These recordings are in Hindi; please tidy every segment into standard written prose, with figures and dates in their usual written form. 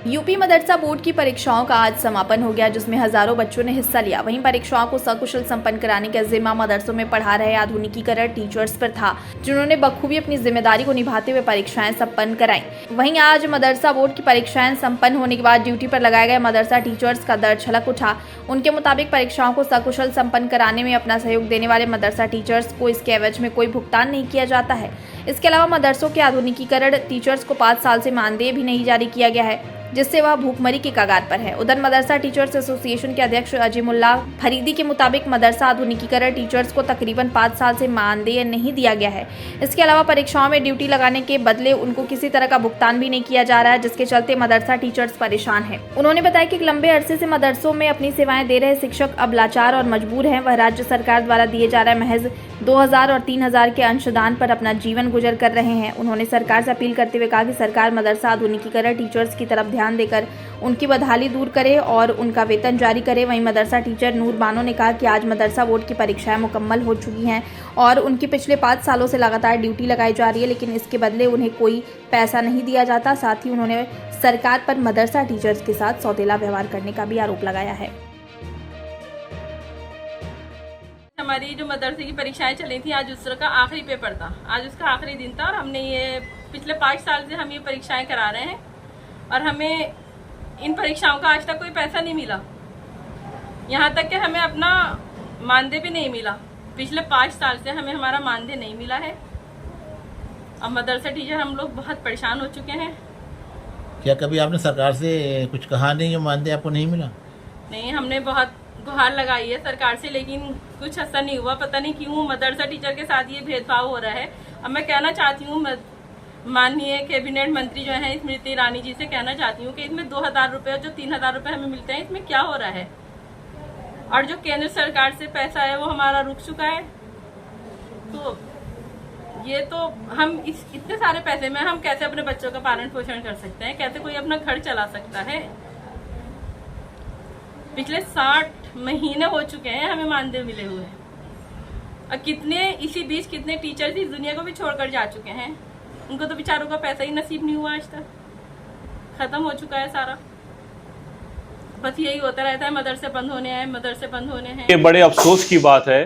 यूपी मदरसा बोर्ड की परीक्षाओं का आज समापन हो गया, जिसमें हजारों बच्चों ने हिस्सा लिया। वहीं परीक्षाओं को सकुशल संपन्न कराने का जिम्मा मदरसों में पढ़ा रहे आधुनिकीकरण टीचर्स पर था, जिन्होंने बखूबी अपनी जिम्मेदारी को निभाते हुए परीक्षाएं संपन्न कराई। वहीं आज मदरसा बोर्ड की परीक्षाएं संपन्न होने के बाद ड्यूटी पर लगाए गए मदरसा टीचर्स का दर्द छलक उठा। उनके मुताबिक परीक्षाओं को सकुशल संपन्न कराने में अपना सहयोग देने वाले मदरसा टीचर्स को इसके एवज में कोई भुगतान नहीं किया जाता है। इसके अलावा मदरसों के आधुनिकीकरण टीचर्स को 5 साल से मानदेय भी नहीं जारी किया गया है, जिससे वह भूखमरी के कगार पर है। उधर मदरसा टीचर्स एसोसिएशन के अध्यक्ष अजीमुल्लाह फरीदी के मुताबिक मदरसा आधुनिकीकरण टीचर्स को तकरीबन 5 साल से मानदेय नहीं दिया गया है। इसके अलावा परीक्षाओं में ड्यूटी लगाने के बदले उनको किसी तरह का भुगतान भी नहीं किया जा रहा है, जिसके चलते मदरसा टीचर्स परेशान है। उन्होंने बताया कि लंबे अरसे से मदरसों में अपनी सेवाएं दे रहे शिक्षक अब लाचार और मजबूर हैं। वह राज्य सरकार द्वारा दिए जा रहे महज 2000 और 3000 के अंशदान पर अपना जीवन गुजर कर रहे हैं। उन्होंने सरकार से अपील करते हुए कहा कि सरकार मदरसा आधुनिकीकरण टीचर्स की तरफ ध्यान देकर उनकी बदहाली दूर करे और उनका वेतन जारी करे। वहीं मदरसा टीचर नूर बानो ने कहा कि आज मदरसा बोर्ड की परीक्षाएं मुकम्मल हो चुकी हैं और उनकी पिछले 5 सालों से लगातार ड्यूटी लगाई जा रही है, लेकिन इसके बदले उन्हें कोई पैसा नहीं दिया जाता। साथ ही उन्होंने सरकार पर मदरसा टीचर्स के साथ सौतेला व्यवहार करने का भी आरोप लगाया है। हमारी जो मदरसे की परीक्षाएं चली थी, आज उसका आखिरी पेपर था। आज उसका आखिरी दिन था और हमने ये पिछले 5 साल से हम ये परीक्षाएं करा रहे हैं और हमें इन परीक्षाओं का आज तक कोई पैसा नहीं मिला। यहाँ तक कि हमें अपना मानदेय भी नहीं मिला। पिछले 5 साल से हमें हमारा मानदेय नहीं मिला है। अब मदरसा टीचर हम लोग बहुत परेशान हो चुके हैं। क्या कभी आपने सरकार से कुछ कहा नहीं, जो मानदेय आपको नहीं मिला? नहीं, हमने बहुत गुहार लगाई है सरकार से, लेकिन कुछ असर नहीं हुआ। पता नहीं क्यों मदरसा टीचर के साथ ये भेदभाव हो रहा है। अब मैं कहना चाहती हूँ माननीय कैबिनेट मंत्री जो है स्मृति ईरानी जी से कहना चाहती हूँ कि इसमें 2000 रुपये और जो 3000 रुपये हमें मिलते हैं, इसमें क्या हो रहा है। और जो केंद्र सरकार से पैसा है वो हमारा रुक चुका है। तो ये तो हम इतने सारे पैसे में हम कैसे अपने बच्चों का पालन पोषण कर सकते हैं, कैसे कोई अपना घर चला सकता है। पिछले 60 महीने हो चुके हैं हमें मानदेय मिले हुए, और कितने इसी बीच कितने टीचर्स इस दुनिया को भी छोड़कर जा चुके हैं। उनको तो बेचारों का पैसा ही नसीब नहीं हुआ, आज तक खत्म हो चुका है सारा। बस यही होता रहता है, मदरसे बंद होने हैं, मदरसे बंद होने हैं। ये बड़े अफसोस की बात है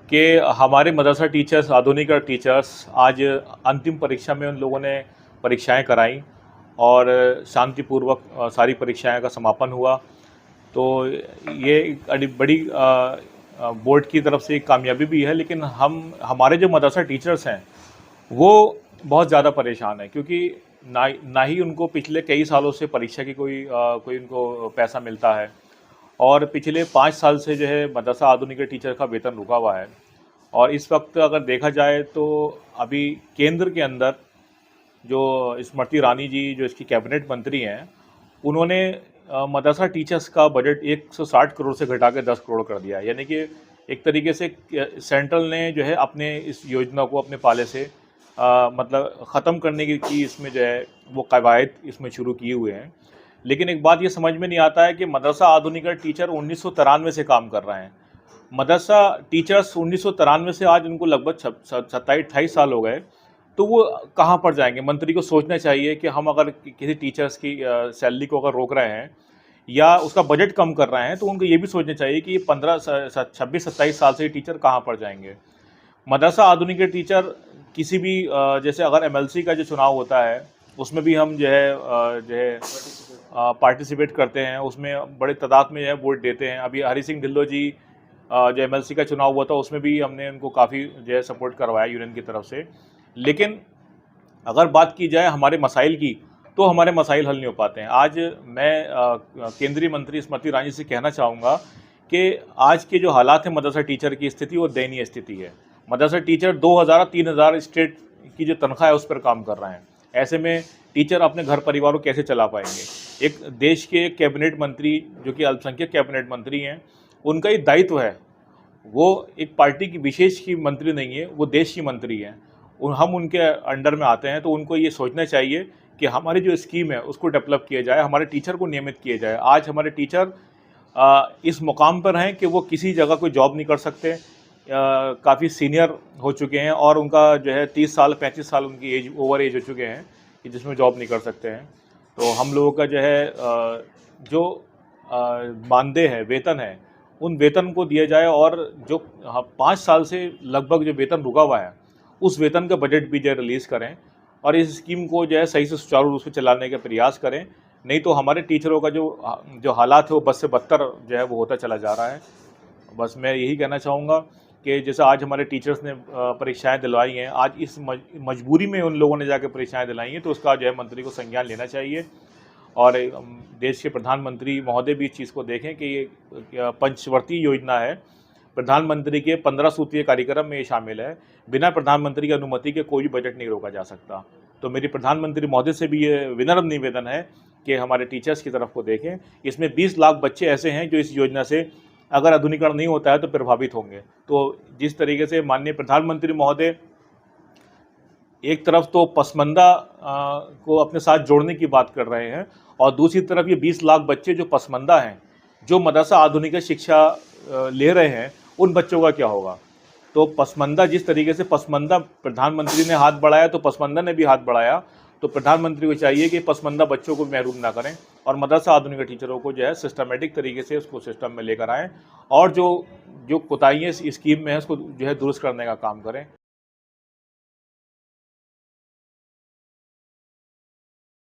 कि हमारे मदरसा टीचर्स, आधुनिक टीचर्स, आज अंतिम परीक्षा में उन लोगों ने परीक्षाएं कराई और शांतिपूर्वक सारी परीक्षाएं का समापन हुआ। तो ये एक बड़ी बोर्ड की तरफ से एक कामयाबी भी है, लेकिन हमारे जो मदरसा टीचर्स हैं वो बहुत ज़्यादा परेशान है, क्योंकि ना ही उनको पिछले कई सालों से परीक्षा की कोई उनको पैसा मिलता है, और पिछले 5 साल से जो है मदरसा आधुनिक टीचर का वेतन रुका हुआ है। और इस वक्त अगर देखा जाए तो अभी केंद्र के अंदर जो स्मृति ईरानी जी जो इसकी कैबिनेट मंत्री हैं, उन्होंने मदरसा टीचर्स का बजट 160 करोड़ से घटा के 10 करोड़ कर दिया। यानी कि एक तरीके से सेंट्रल ने जो है अपने इस योजना को अपने पाले से मतलब ख़त्म करने की इसमें जो है वो कवायद इसमें शुरू किए हुए हैं। लेकिन एक बात ये समझ में नहीं आता है कि मदरसा आधुनिक टीचर 1993 से काम कर रहे हैं। मदरसा टीचर्स 1993 से आज उनको लगभग 27-28 साल हो गए, तो वो कहाँ पर जाएंगे? मंत्री को सोचना चाहिए कि हम अगर किसी टीचर्स की सैलरी को अगर रोक रहे हैं या उसका बजट कम कर रहे हैं, तो उनको ये भी सोचना चाहिए कि 26-27 साल से टीचर कहाँ पर जाएंगे। मदरसा आधुनिक टीचर किसी भी जैसे अगर MLC का जो चुनाव होता है उसमें भी हम जो है पार्टिसिपेट करते हैं, उसमें बड़े तादाद में जो है वोट देते हैं। अभी हरी सिंह ढिल्लो जी जो MLC का चुनाव हुआ था उसमें भी हमने उनको काफ़ी जो है सपोर्ट करवाया यूनियन की तरफ से। लेकिन अगर बात की जाए हमारे मसाइल की, तो हमारे मसाइल हल नहीं हो पाते हैं। आज मैं केंद्रीय मंत्री स्मृति ईरानी से कहना चाहूँगा कि आज के जो हालात हैं मदरसा टीचर की स्थिति वो दयनीय स्थिति है। मदरसा टीचर 2000-3000 स्टेट की जो तनख्वाह है उस पर काम कर रहे हैं। ऐसे में टीचर अपने घर परिवार को कैसे चला पाएंगे? एक देश के कैबिनेट मंत्री जो कि अल्पसंख्यक कैबिनेट मंत्री हैं, उनका ये दायित्व है। वो एक पार्टी की विशेष की मंत्री नहीं है, वो देश की मंत्री हैं। हम उनके अंडर में आते हैं, तो उनको ये सोचना चाहिए कि हमारी जो स्कीम है उसको डेवलप किया जाए, हमारे टीचर को नियमित किया जाए। आज हमारे टीचर इस मुकाम पर हैं कि वो किसी जगह कोई जॉब नहीं कर सकते, काफ़ी सीनियर हो चुके हैं और उनका जो है 30 साल 35 साल उनकी एज ओवर एज हो चुके हैं कि जिसमें जॉब नहीं कर सकते हैं। तो हम लोगों का जो है जो मानदेय है, वेतन है, उन वेतन को दिया जाए और जो 5 साल से लगभग जो वेतन रुका हुआ है उस वेतन का बजट भी जो है रिलीज़ करें और इस स्कीम को जो है सही से सुचारू रूप से चलाने का प्रयास करें। नहीं तो हमारे टीचरों का जो हालात है वो बद से बदतर जो है वो होता चला जा रहा है। बस मैं यही कहना चाहूँगा कि जैसे आज हमारे टीचर्स ने परीक्षाएं दिलवाई हैं, आज इस मजबूरी में उन लोगों ने जाकर परीक्षाएं दिलाई हैं, तो उसका जो है मंत्री को संज्ञान लेना चाहिए और देश के प्रधानमंत्री महोदय भी इस चीज़ को देखें कि ये पंचवर्ती योजना है, प्रधानमंत्री के 15 सूत्रीय कार्यक्रम में ये शामिल है। बिना प्रधानमंत्री की अनुमति के कोई बजट नहीं रोका जा सकता। तो मेरी प्रधानमंत्री महोदय से भी ये विनम्र निवेदन है कि हमारे टीचर्स की तरफ को देखें। इसमें 20 लाख बच्चे ऐसे हैं जो इस योजना से अगर आधुनिकीकरण नहीं होता है तो प्रभावित होंगे। तो जिस तरीके से माननीय प्रधानमंत्री महोदय एक तरफ तो पसमानदा को अपने साथ जोड़ने की बात कर रहे हैं और दूसरी तरफ ये 20 लाख बच्चे जो पसमानदा हैं, जो मदरसा आधुनिक शिक्षा ले रहे हैं, उन बच्चों का क्या होगा। तो पसमानदा जिस तरीके से पसमानदा प्रधानमंत्री ने हाथ बढ़ाया तो पसमानदा ने भी हाथ बढ़ाया। तो प्रधानमंत्री को चाहिए कि पसमानदा बच्चों को महरूम ना करें और मदरसा आधुनिक टीचरों को जो है सिस्टमेटिक तरीके से उसको सिस्टम में लेकर आएँ और जो कोताहियाँ इस स्कीम में है उसको जो है दुरुस्त करने का काम करें।